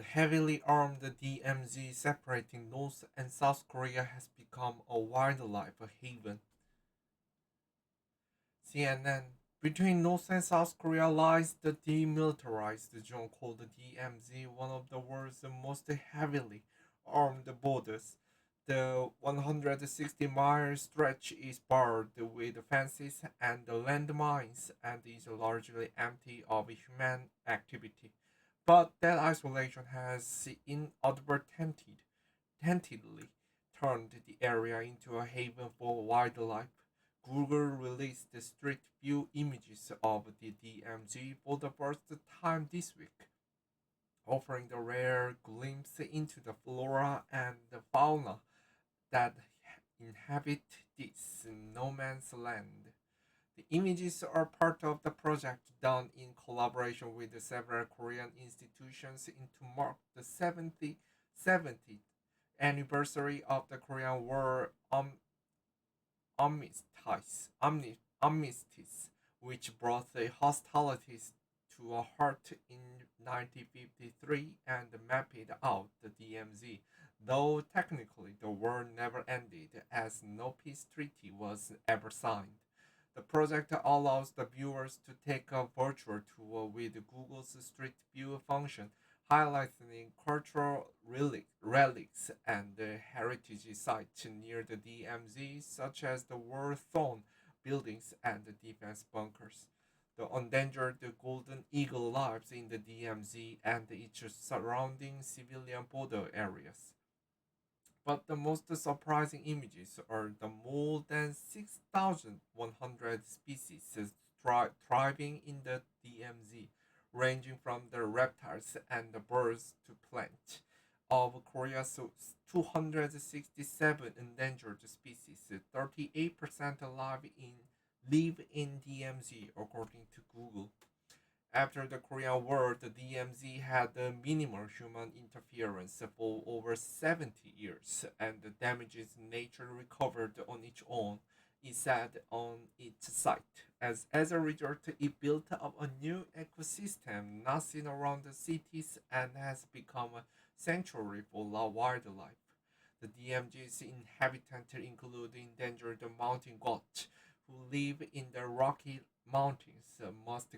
The heavily armed DMZ separating North and South Korea has become a wildlife haven. CNN. Between North and South Korea lies the demilitarized zone called the DMZ, one of the world's most heavily armed borders. The 160-mile stretch is barred with fences and landmines and is largely empty of human activity. But that isolation has inadvertently turned the area into a haven for wildlife. Google released the Street View images of the DMZ for the first time this week, offering a rare glimpse into the flora and the fauna that inhabit this no man's land. The images are part of the project done in collaboration with several Korean institutions to mark the 70th anniversary of the Korean War armistice, which brought the hostilities to a halt in 1953 and mapped out the DMZ, though technically the war never ended as no peace treaty was ever signed. The project allows the viewers to take a virtual tour with Google's Street View function, highlighting cultural relics and heritage sites near the DMZ, such as the War Zone buildings and the defense bunkers. The endangered golden eagle lives in the DMZ and its surrounding civilian border areas. But the most surprising images are the more than 6,100 species thriving in the DMZ, ranging from the reptiles and the birds to plants. Of Korea's 267 endangered species, 38% live in DMZ, according to Google. After the Korean War, the DMZ had minimal human interference for over 70 years, and the damages nature recovered on its own, it said on its site. As a result, it built up a new ecosystem not seen around the cities and has become a sanctuary for wildlife. The DMZ's inhabitants include endangered mountain goat, who live in the Rocky Mountains, musk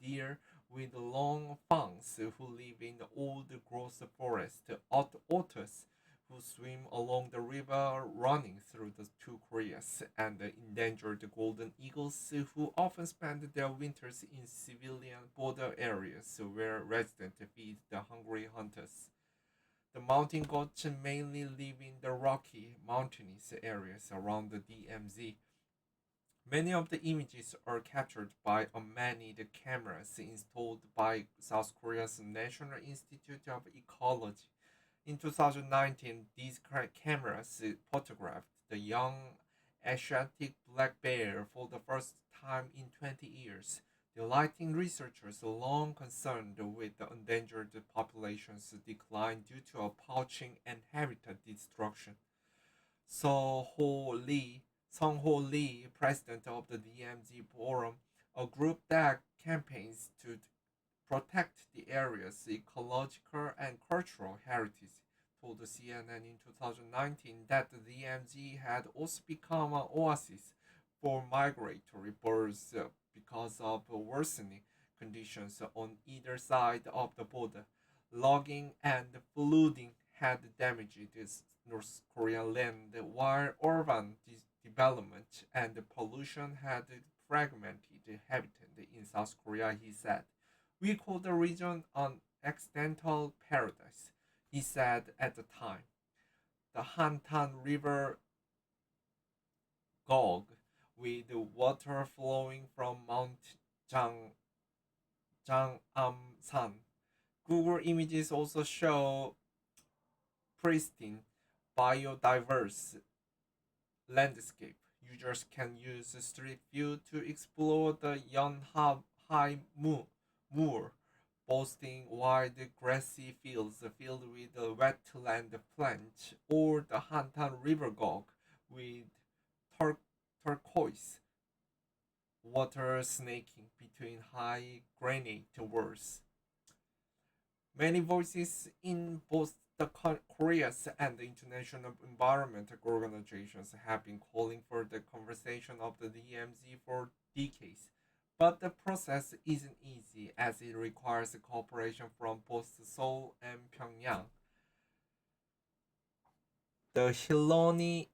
deer with long fangs who live in the old growth forest, otters who swim along the river running through the two Koreas, and the endangered golden eagles who often spend their winters in civilian border areas where residents feed the hungry hunters. The mountain goats mainly live in the rocky, mountainous areas around the DMZ. Many of the images are captured by unmanned cameras installed by South Korea's National Institute of Ecology. In 2019, these cameras photographed the young Asiatic black bear for the first time in 20 years, delighting researchers long concerned with the endangered population's decline due to poaching and habitat destruction. So Ho Lee Song Ho Lee, president of the DMZ Forum, a group that campaigns to protect the area's ecological and cultural heritage, told the CNN in 2019 that the DMZ had also become an oasis for migratory birds because of worsening conditions on either side of the border. Logging and flooding had damaged North Korean land, while urban development and pollution had fragmented habitat in South Korea, he said. We call the region an accidental paradise, he said at the time. The Hantan River Gog, with water flowing from Mount Jang, Jangam-san. Google Images also show pristine, biodiverse landscape. Users can use Street View to explore the Yonhap Moor, boasting wide grassy fields filled with wetland plants, or the Hantan River Gog with turquoise water snaking between high granite walls. Many voices in both the Korea's and the international environment organizations have been calling for the conversation of the DMZ for decades. But the process isn't easy as it requires cooperation from both Seoul and Pyongyang. The Helionopsis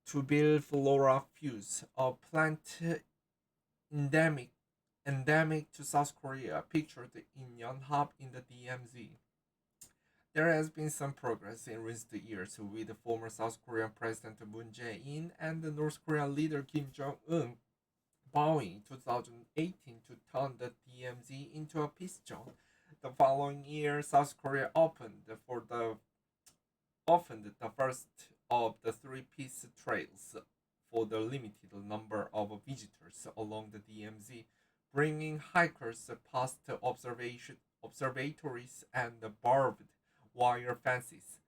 to build flora fuse, a plant endemic endemic to South Korea, pictured in Yonhap in the DMZ. There has been some progress in recent years with the former South Korean President Moon Jae-in and the North Korean leader Kim Jong-un vowing 2018 to turn the DMZ into a peace zone. The following year, South Korea opened the first of the three peace trails for the limited number of visitors along the DMZ, bringing hikers past observatories and barbed wire fences.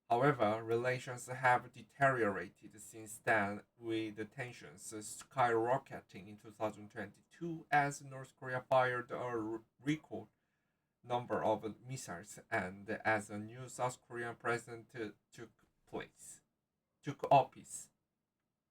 However, relations have deteriorated since then, with the tensions skyrocketing in 2022 as North Korea fired a record number of missiles and as a new South Korean president took office.